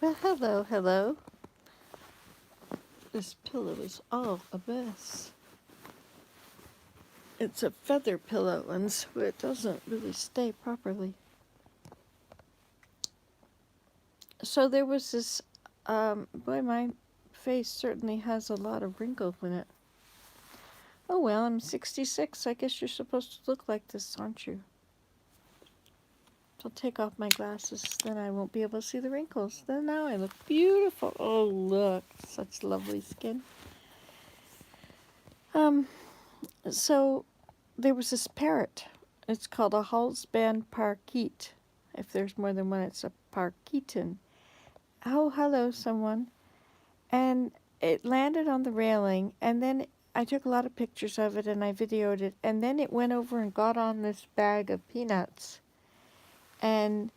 Well, hello, hello. This pillow is all a mess. It's a feather pillow, and so it doesn't really stay properly. So there was this, boy, my face certainly has a lot of wrinkles in it. Oh well, I'm 66. I guess you're supposed to look like this, aren't you? I'll take off my glasses, then I won't be able to see the wrinkles. Then now I look beautiful. Oh, look, such lovely skin. Um, so there was this parrot. It's called a Halsband parakeet. If there's more than one, it's a parakeetin. Oh, hello, someone. And it landed on the railing, and then I took a lot of pictures of it and I videoed it, and then it went over and got on this bag of peanuts. And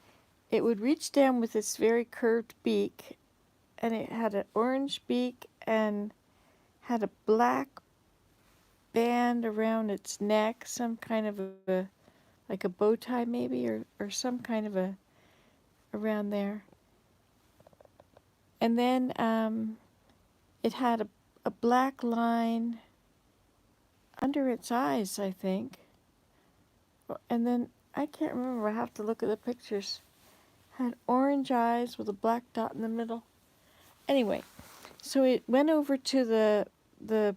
it would reach down with its very curved beak, and it had an orange beak and had a black band around its neck, some kind of like a bow tie maybe, or some kind of a around there. And then it had a black line under its eyes, I think. And then I can't remember. I have to look at the pictures. Had orange eyes with a black dot in the middle. Anyway, so it went over to the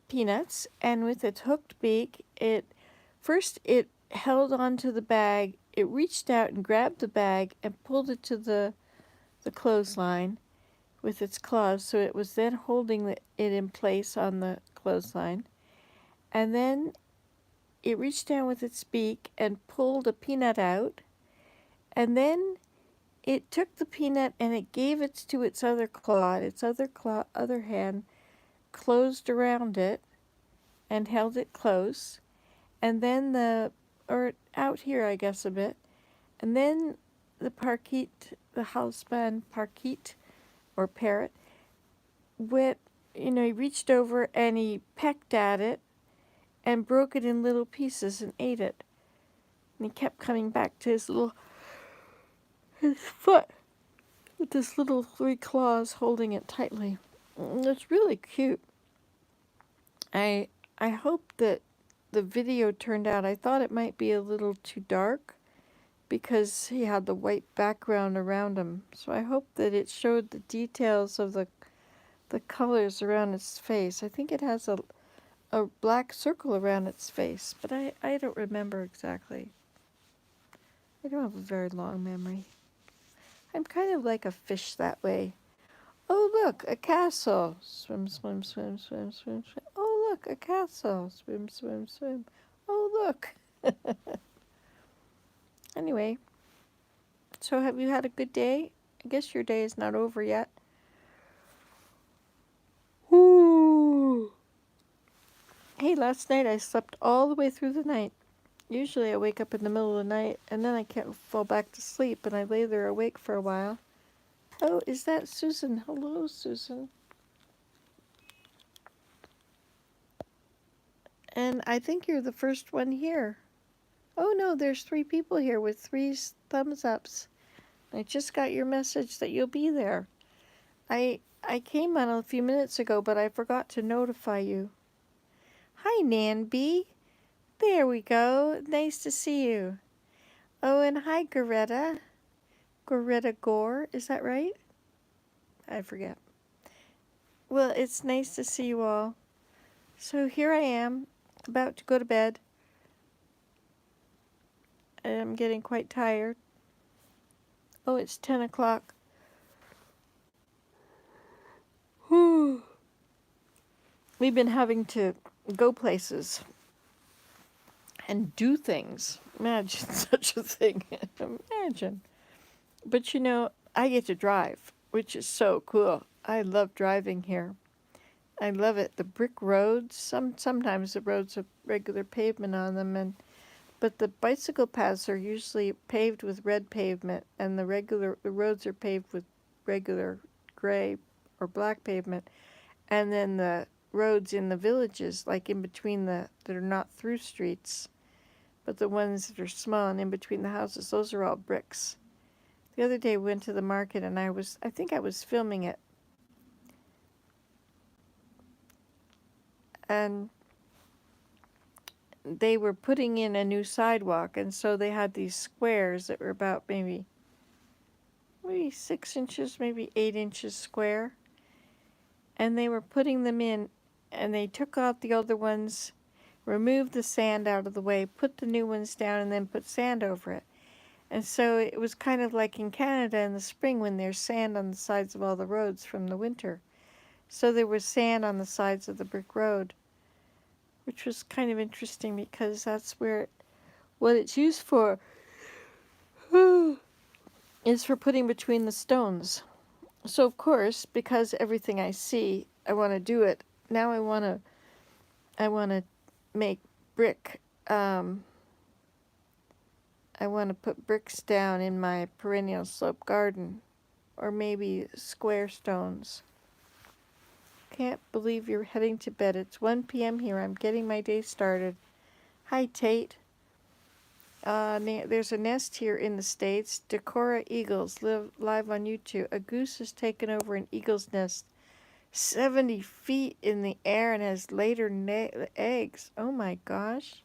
peanuts, and with its hooked beak, it held onto the bag. It reached out and grabbed the bag and pulled it to the clothesline with its claws, so it was then holding it in place on the clothesline. And then it reached down with its beak and pulled a peanut out, and then it took the peanut and it gave it to its other claw. Other hand closed around it and held it close, and then or out here, I guess, a bit, and then the parakeet, the houseband parakeet or parrot, went, he reached over and he pecked at it and broke it in little pieces and ate it. And he kept coming back to his foot with his little three claws holding it tightly. It's really cute. I I hope that the video turned out. I thought it might be a little too dark because he had the white background around him. So I hope that it showed the details of the colors around its face. I think it has a black circle around its face, but I don't remember exactly. I don't have a very long memory. I'm kind of like a fish that way. Oh, look, a castle. Swim, swim, swim, swim, swim, swim. Oh, look, a castle. Swim, swim, swim. Oh, look. Anyway, so have you had a good day? I guess your day is not over yet. Ooh. Hey, last night I slept all the way through the night. Usually I wake up in the middle of the night and then I can't fall back to sleep and I lay there awake for a while. Oh, is that Susan? Hello, Susan. And I think you're the first one here. Oh no, there's 3 people here with 3 thumbs ups. I just got your message that you'll be there. I came on a few minutes ago, but I forgot to notify you. Hi, Nanby. There we go. Nice to see you. Oh, and hi, Goretta. Goretta Gore, is that right? I forget. Well, it's nice to see you all. So here I am, about to go to bed. I'm getting quite tired. Oh, it's 10 o'clock. Whew. We've been having to go places and do things. Imagine such a thing. Imagine. But I get to drive, which is so cool. I love driving here. I love it. The brick roads. Sometimes the roads have regular pavement on them, but the bicycle paths are usually paved with red pavement, and the roads are paved with regular gray or black pavement, and then the roads in the villages, like in between that are not through streets, but the ones that are small and in between the houses, those are all bricks. The other day we went to the market and I think I was filming it. And they were putting in a new sidewalk, and so they had these squares that were about maybe 6 inches, maybe 8 inches square. And they were putting them in, and they took out the other ones, removed the sand out of the way, put the new ones down, and then put sand over it. And so it was kind of like in Canada in the spring when there's sand on the sides of all the roads from the winter. So there was sand on the sides of the brick road, which was kind of interesting because that's what it's used for is for putting between the stones. So of course, because everything I see, I want to do it. Now I want to make brick. I want to put bricks down in my perennial slope garden, or maybe square stones. Can't believe you're heading to bed. It's 1 p.m. here. I'm getting my day started. Hi, Tate. There's a nest here in the States. Decorah eagles live live on YouTube. A goose has taken over an eagle's nest 70 feet in the air and has laid her eggs. Oh my gosh.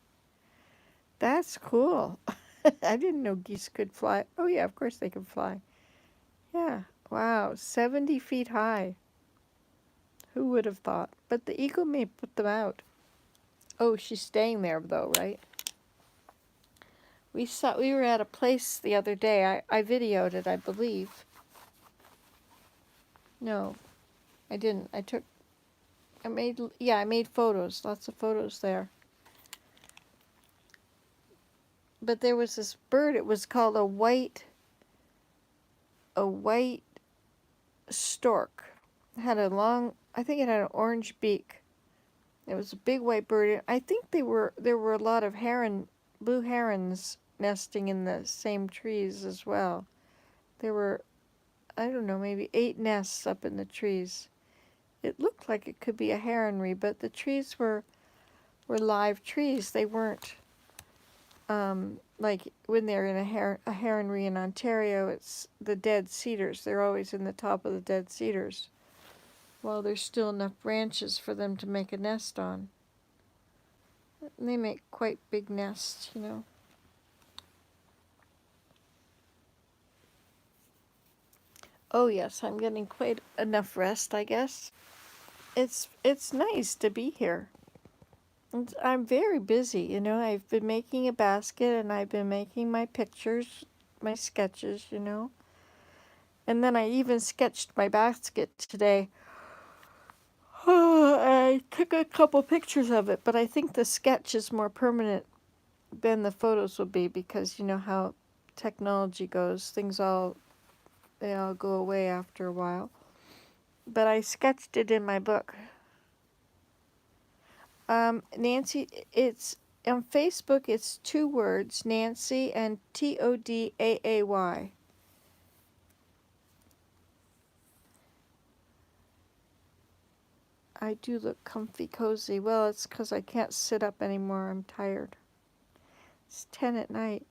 That's cool. I didn't know geese could fly. Oh yeah, of course they can fly. Yeah. Wow. 70 feet high. Who would have thought? But the eagle may put them out. Oh, she's staying there though, right? We were at a place the other day. I videoed it, I believe. No, I didn't. I made photos. Lots of photos there. But there was this bird. It was called a white stork. It had I think it had an orange beak. It was a big white bird. I think there were a lot of blue herons nesting in the same trees as well. There were, I don't know, maybe 8 nests up in the trees. It looked like it could be a heronry, but the trees were live trees. They weren't like when they're in a heronry in Ontario, it's the dead cedars. They're always in the top of the dead cedars. While there's still enough branches for them to make a nest on. And they make quite big nests, you know. Oh yes, I'm getting quite enough rest, I guess. It's nice to be here. I'm very busy, you know. I've been making a basket and I've been making my pictures, my sketches, you know. And then I even sketched my basket today. I took a couple pictures of it, but I think the sketch is more permanent than the photos will be because you know how technology goes. They all go away after a while. But I sketched it in my book. Nancy, it's on Facebook. It's 2 words, Nancy and Todaay. I do look comfy, cozy. Well, it's because I can't sit up anymore. I'm tired. It's 10 at night.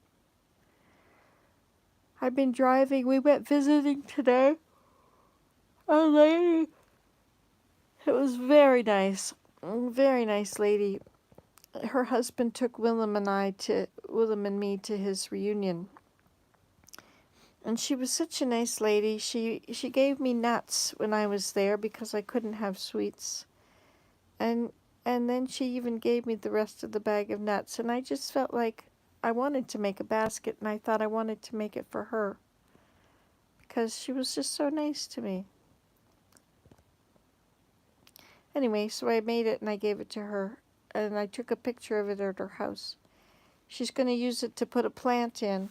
I've been driving. We went visiting today. A lady. It was very nice. Very nice lady. Her husband took Willem and me to his reunion. And she was such a nice lady. She gave me nuts when I was there because I couldn't have sweets. And then she even gave me the rest of the bag of nuts. And I just felt like I wanted to make a basket, and I thought I wanted to make it for her because she was just so nice to me. Anyway, so I made it and I gave it to her, and I took a picture of it at her house. She's going to use it to put a plant in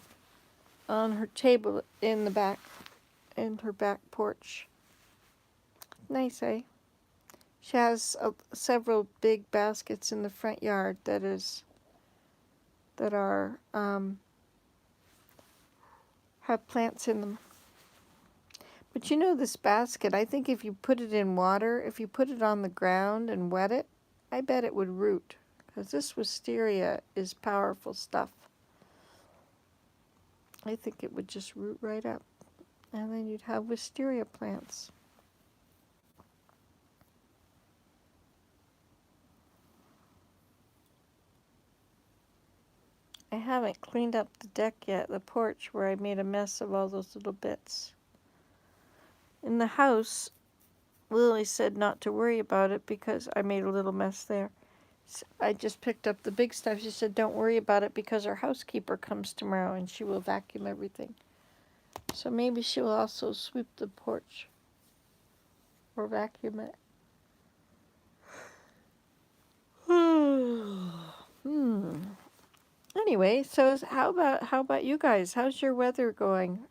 on her table in her back porch. Nice, eh? She has several big baskets in the front yard that are have plants in them. But you know, this basket, I think if you put it in water, if you put it on the ground and wet it, I bet it would root. Because this wisteria is powerful stuff. I think it would just root right up. And then you'd have wisteria plants. I haven't cleaned up the deck yet, the porch, where I made a mess of all those little bits. In the house, Lily said not to worry about it because I made a little mess there. I just picked up the big stuff. She said, don't worry about it because our housekeeper comes tomorrow and she will vacuum everything. So maybe she will also sweep the porch or vacuum it. Anyway, so how about you guys? How's your weather going?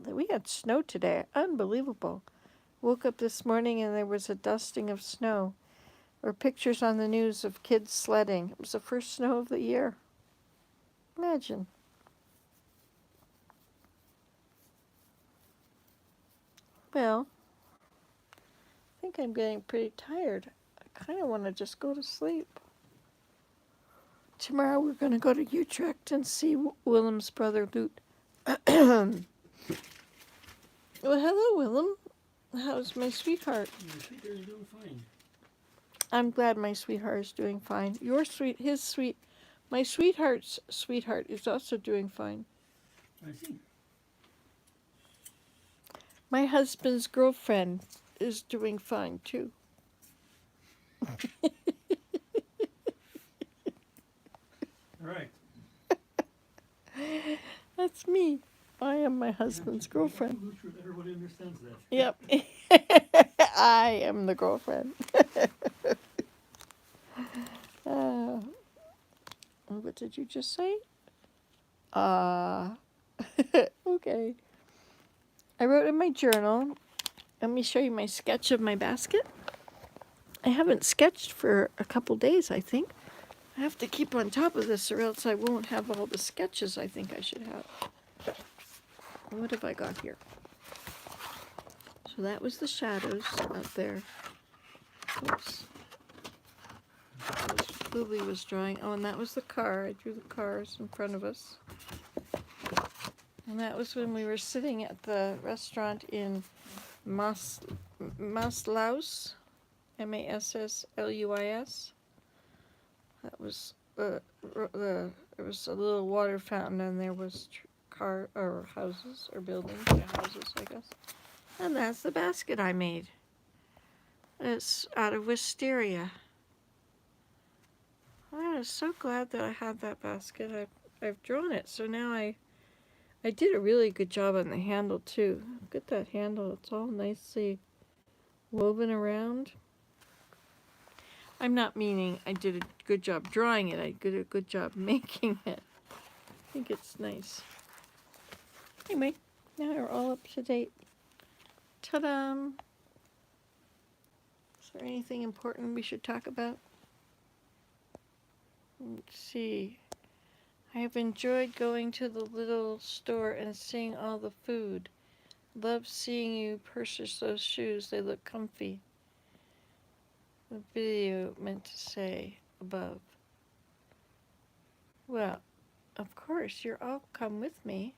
We had snow today. Unbelievable. Woke up this morning and there was a dusting of snow. Or pictures on the news of kids sledding. It was the first snow of the year. Imagine. Well, I think I'm getting pretty tired. I kind of want to just go to sleep. Tomorrow we're going to go to Utrecht and see Willem's brother Lute. Well, hello, Willem. How's my sweetheart? My sweetheart is doing fine. I'm glad my sweetheart is doing fine. My sweetheart's sweetheart is also doing fine. I see. My husband's girlfriend is doing fine, too. Right. That's me. I am my husband's girlfriend. Everybody understands that. Yep. I am the girlfriend. What did you just say? Okay. I wrote in my journal. Let me show you my sketch of my basket. I haven't sketched for a couple days, I think. I have to keep on top of this or else I won't have all the sketches I think I should have. What have I got here? So that was the shadows out there. Oops. Lily was drawing. Oh, and that was the car. I drew the cars in front of us. And that was when we were sitting at the restaurant in Masslaus, Massluis. That was there was a little water fountain, and there was houses or buildings, houses, I guess. And that's the basket I made. It's out of wisteria. I was so glad that I had that basket. I've drawn it, so now I did a really good job on the handle too. Look at that handle; it's all nicely woven around. I'm not meaning I did a good job drawing it. I did a good job making it. I think it's nice. Anyway, now we're all up to date. Ta-da! Is there anything important we should talk about? Let's see. I have enjoyed going to the little store and seeing all the food. Love seeing you purchase those shoes. They look comfy. The video meant to say above. Well, of course, you're all come with me.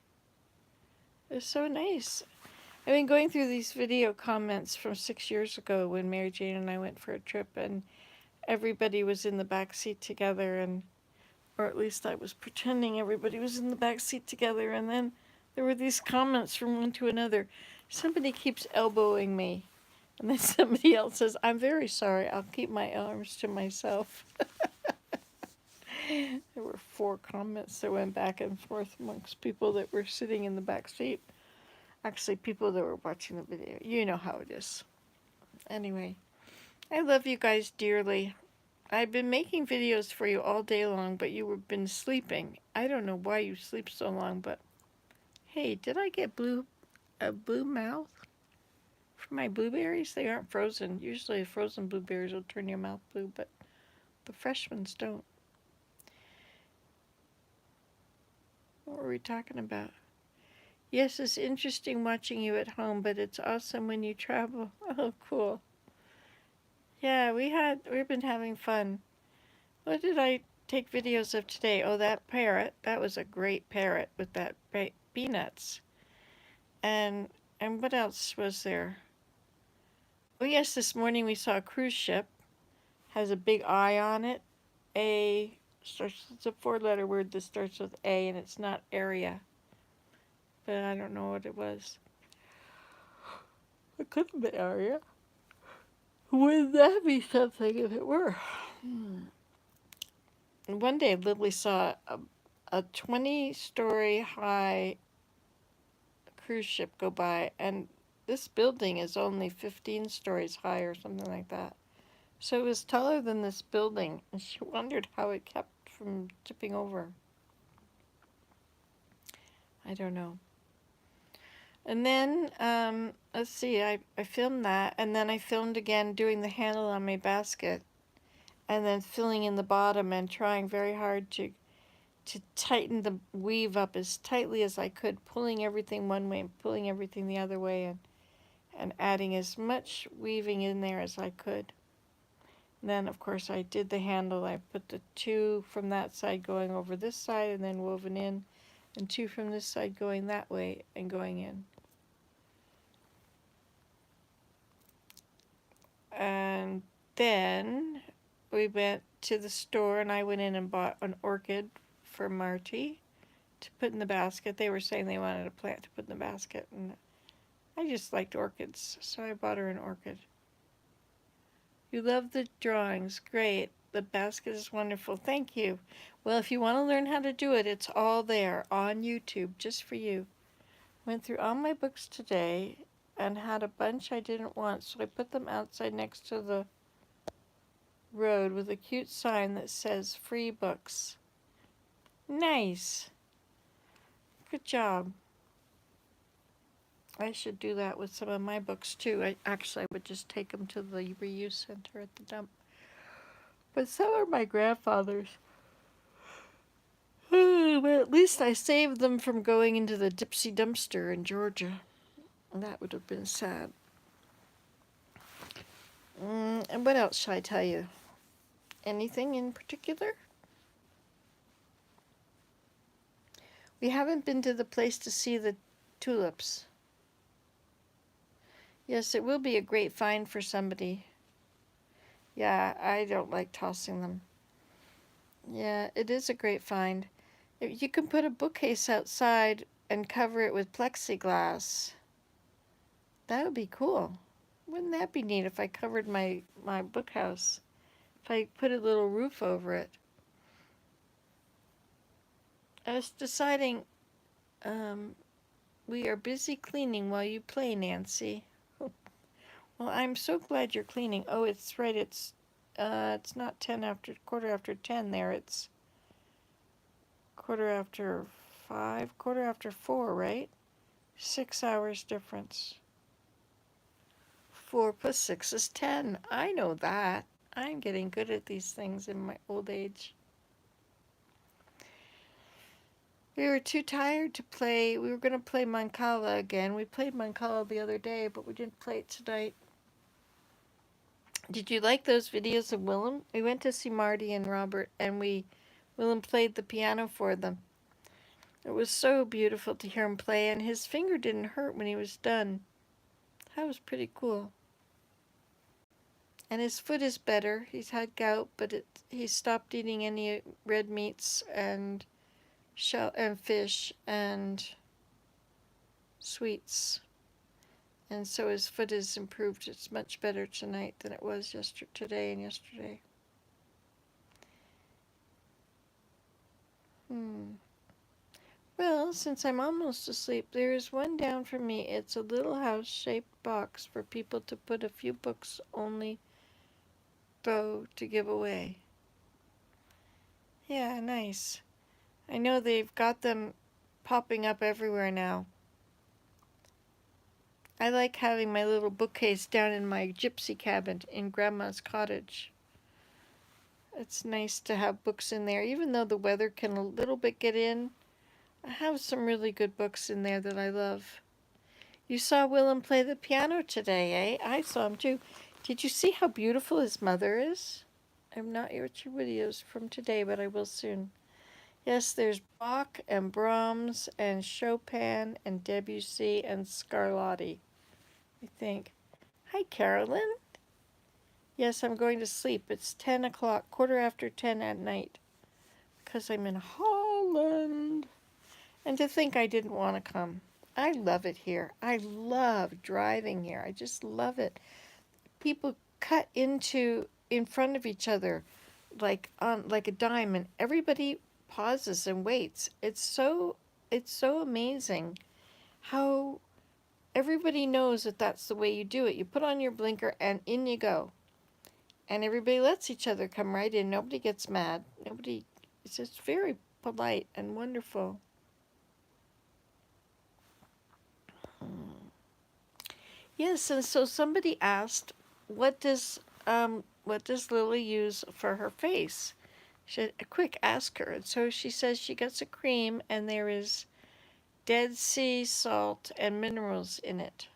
It's so nice. I've been going through these video comments from 6 years ago when Mary Jane and I went for a trip, and everybody was in the back seat together, or at least I was pretending everybody was in the back seat together, and then there were these comments from one to another. Somebody keeps elbowing me, and then somebody else says, I'm very sorry, I'll keep my arms to myself. There were 4 comments that went back and forth amongst people that were sitting in the back seat. Actually, people that were watching the video. You know how it is. Anyway, I love you guys dearly. I've been making videos for you all day long, but you have been sleeping. I don't know why you sleep so long, but hey, did I get a blue mouth for my blueberries? They aren't frozen. Usually frozen blueberries will turn your mouth blue, but the fresh ones don't. What were we talking about? Yes, it's interesting watching you at home, but it's awesome when you travel. Oh, cool. Yeah, we've been having fun. What did I take videos of today? Oh, that parrot. That was a great parrot with that peanuts. And what else was there? Oh yes, this morning we saw a cruise ship. Has a big eye on it. It's a four-letter word that starts with A, and it's not area. But I don't know what it was. It couldn't be area. Wouldn't that be something if it were? And one day Lily saw a 20-story high cruise ship go by, and this building is only 15 stories high or something like that. So it was taller than this building, and she wondered how it kept from tipping over. I don't know. And then, let's see, I filmed that, and then I filmed again doing the handle on my basket, and then filling in the bottom and trying very hard to tighten the weave up as tightly as I could, pulling everything one way and pulling everything the other way, and adding as much weaving in there as I could. And then, of course, I did the handle. I put the two from that side going over this side and then woven in, and two from this side going that way and going in. And then we went to the store, and I went in and bought an orchid for Marty to put in the basket. They were saying they wanted a plant to put in the basket, and I just liked orchids, so I bought her an orchid. You love the drawings. Great. The basket is wonderful. Thank you. Well, if you want to learn how to do it, it's all there on YouTube just for you. Went through all my books today and had a bunch I didn't want, so I put them outside next to the road with a cute sign that says free books. Nice. Good job. I should do that with some of my books too. I would just take them to the reuse center at the dump. But some are my grandfather's. But at least I saved them from going into the Dipsy dumpster in Georgia. That would have been sad. And what else should I tell you? Anything in particular? We haven't been to the place to see the tulips. Yes, it will be a great find for somebody. Yeah, I don't like tossing them. Yeah, it is a great find. You can put a bookcase outside and cover it with plexiglass. That would be cool. Wouldn't that be neat if I covered my bookhouse? If I put a little roof over it. I was deciding, we are busy cleaning while you play, Nancy. Well, I'm so glad you're cleaning. Oh, it's right. It's not quarter after 10 there. It's quarter after 5, quarter after 4, right? 6 hours difference. 4 plus 6 is 10. I know that. I'm getting good at these things in my old age. We were too tired to play. We were going to play Mancala again. We played Mancala the other day, but we didn't play it tonight. Did you like those videos of Willem? We went to see Marty and Robert, and Willem played the piano for them. It was so beautiful to hear him play, and his finger didn't hurt when he was done. That was pretty cool. And his foot is better. He's had gout, but he stopped eating any red meats and fish and sweets. And so his foot is improved. It's much better tonight than it was today and yesterday. Well, since I'm almost asleep, there is one down for me. It's a little house-shaped box for people to put a few books only though to give away. Yeah, nice. I know they've got them popping up everywhere now. I like having my little bookcase down in my gypsy cabin in Grandma's cottage. It's nice to have books in there, even though the weather can a little bit get in. I have some really good books in there that I love. You saw Willem play the piano today, eh? I saw him too. Did you see how beautiful his mother is? I'm not at your videos from today, but I will soon. Yes, there's Bach and Brahms and Chopin and Debussy and Scarlatti, I think. Hi, Carolyn. Yes, I'm going to sleep. It's 10 o'clock, quarter after 10 at night, because I'm in Holland. And to think I didn't want to come. I love it here. I love driving here. I just love it. People cut in front of each other like a dime, and everybody pauses and waits. It's so amazing how everybody knows that that's the way you do it. You put on your blinker and in you go. And everybody lets each other come right in. Nobody gets mad. Nobody, it's just very polite and wonderful. Yes, and so somebody asked, what does Lily use for her face? She a quick ask her, and so she says she gets a cream, and there is Dead Sea salt and minerals in it.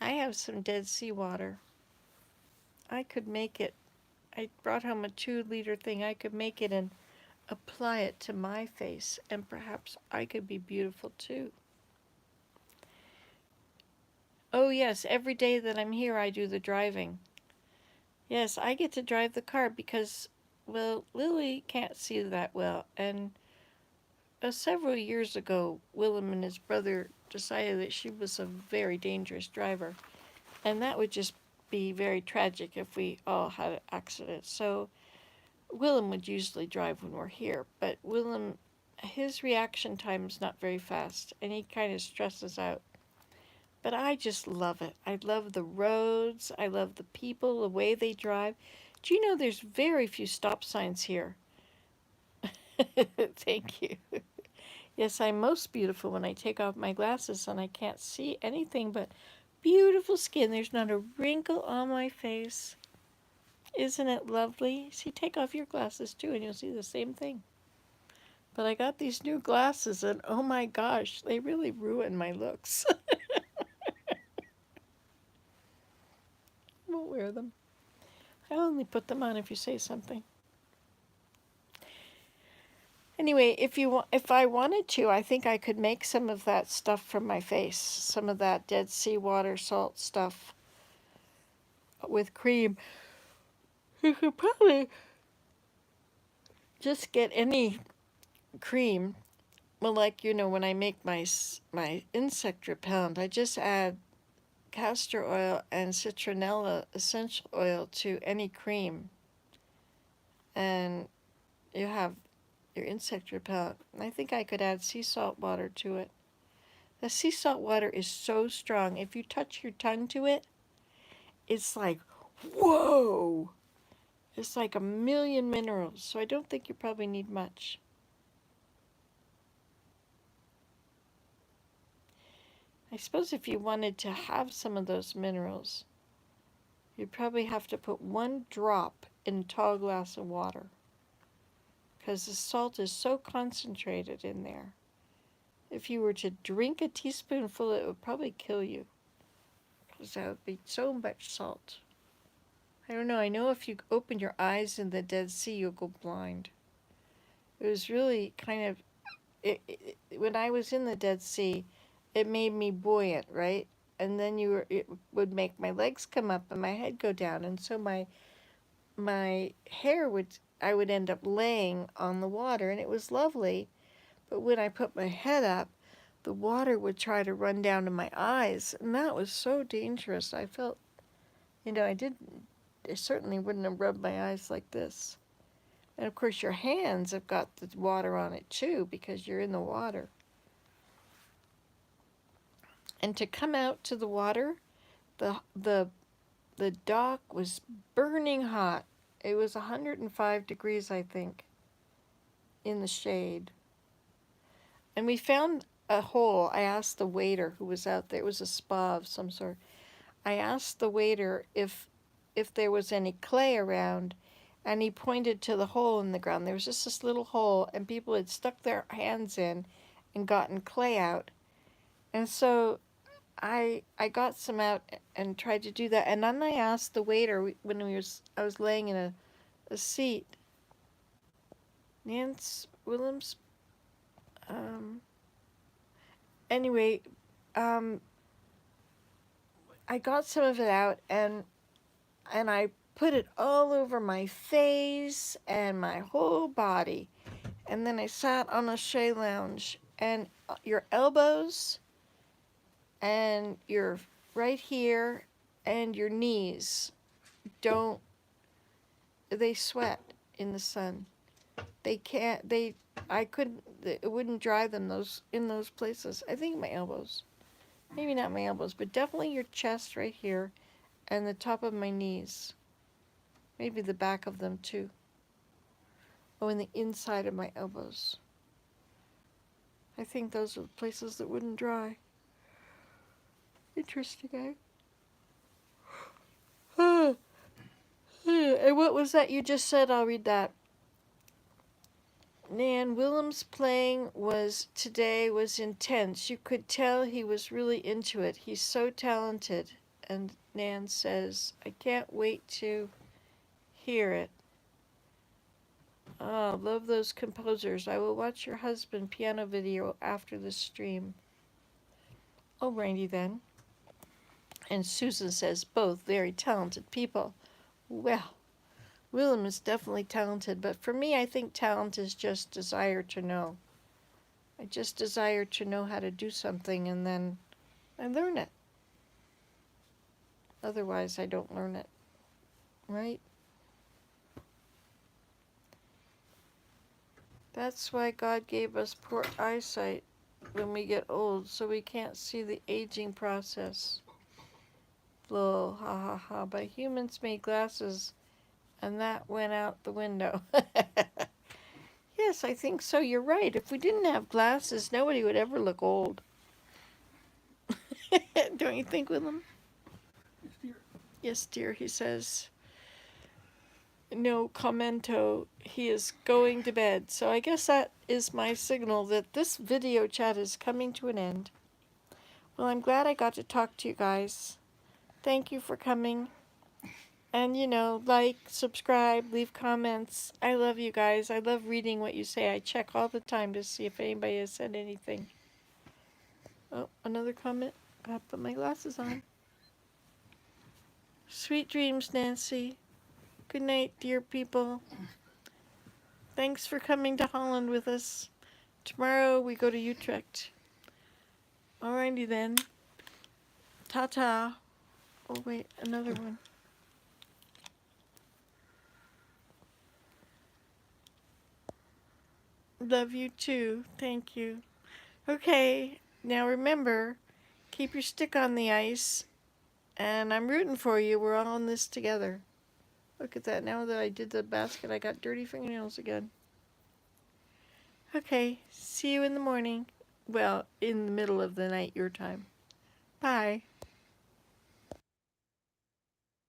I have some Dead Sea water. I could make it. I brought home a 2 liter thing. I could make it and apply it to my face, and perhaps I could be beautiful too. Oh, yes, every day that I'm here, I do the driving. Yes, I get to drive the car because, well, Lily can't see that well. And several years ago, Willem and his brother decided that she was a very dangerous driver. And that would just be very tragic if we all had an accident. So Willem would usually drive when we're here. But Willem, his reaction time is not very fast. And he kind of stresses out. But I just love it. I love the roads. I love the people, the way they drive. Do you know there's very few stop signs here? Thank you. Yes, I'm most beautiful when I take off my glasses and I can't see anything but beautiful skin. There's not a wrinkle on my face. Isn't it lovely? See, take off your glasses too and you'll see the same thing. But I got these new glasses and oh my gosh, they really ruin my looks. I won't wear them. I only put them on if you say something. Anyway, if I wanted to, I think I could make some of that stuff from my face, some of that Dead Sea water salt stuff with cream. You could probably just get any cream. Well, like when I make my insect repellent, I just add castor oil and citronella essential oil to any cream, and you have your insect repellent. I think I could add sea salt water to it. The sea salt water is so strong. If you touch your tongue to it, it's like, whoa! It's like a million minerals. So I don't think you probably need much. I suppose if you wanted to have some of those minerals, you'd probably have to put 1 drop in a tall glass of water because the salt is so concentrated in there. If you were to drink a teaspoonful, it would probably kill you because that would be so much salt. I don't know. I know if you open your eyes in the Dead Sea, you'll go blind. It was really kind of, when I was in the Dead Sea, it made me buoyant, right? And then it would make my legs come up and my head go down, and so my hair I would end up laying on the water, and it was lovely. But when I put my head up, the water would try to run down to my eyes, and that was so dangerous. I felt, I certainly wouldn't have rubbed my eyes like this. And of course, your hands have got the water on it too because you're in the water. And to come out to the water, the the the dock was burning hot. It was 105 degrees, I think, in the shade. And we found a hole. I asked the waiter who was out there. It was a spa of some sort. I asked the waiter if there was any clay around, and he pointed to the hole in the ground. There was just this little hole, and people had stuck their hands in and gotten clay out. And so I got some out and tried to do that. And then I asked the waiter when I was laying in a seat. Nance Williams. Anyway, um, I got some of it out and I put it all over my face and my whole body. And then I sat on a chaise lounge, and your elbows and your right here and your knees don't, they sweat in the sun. They can't, I couldn't, it wouldn't dry them in those places. I think my elbows, maybe not my elbows, but definitely your chest right here and the top of my knees. Maybe the back of them too. Oh, and the inside of my elbows. I think those are the places that wouldn't dry. Interesting, eh? And what was that you just said? I'll read that. Nan Willem's playing today was intense. You could tell he was really into it. He's so talented. And Nan says, I can't wait to hear it. Oh, love those composers. I will watch your husband piano video after the stream. Oh, Randy then. And Susan says, both very talented people. Well, Willem is definitely talented, but for me, I think talent is just desire to know. I just desire to know how to do something, and then I learn it. Otherwise, I don't learn it, right? That's why God gave us poor eyesight when we get old, so we can't see the aging process. Lol, ha ha ha. But humans made glasses, and that went out the window. Yes, I think so. You're right. If we didn't have glasses, nobody would ever look old. Don't you think, Willem? Yes, dear. Yes, dear, he says. No commento. He is going to bed. So I guess that is my signal that this video chat is coming to an end. Well, I'm glad I got to talk to you guys. Thank you for coming. And, like, subscribe, leave comments. I love you guys. I love reading what you say. I check all the time to see if anybody has said anything. Oh, another comment? Gotta put my glasses on. Sweet dreams, Nancy. Good night, dear people. Thanks for coming to Holland with us. Tomorrow we go to Utrecht. Alrighty then. Ta-ta. Oh, wait, another one. Love you too. Thank you. Okay, now remember, keep your stick on the ice, and I'm rooting for you. We're all in this together. Look at that. Now that I did the basket, I got dirty fingernails again. Okay, see you in the morning. Well, in the middle of the night, your time. Bye.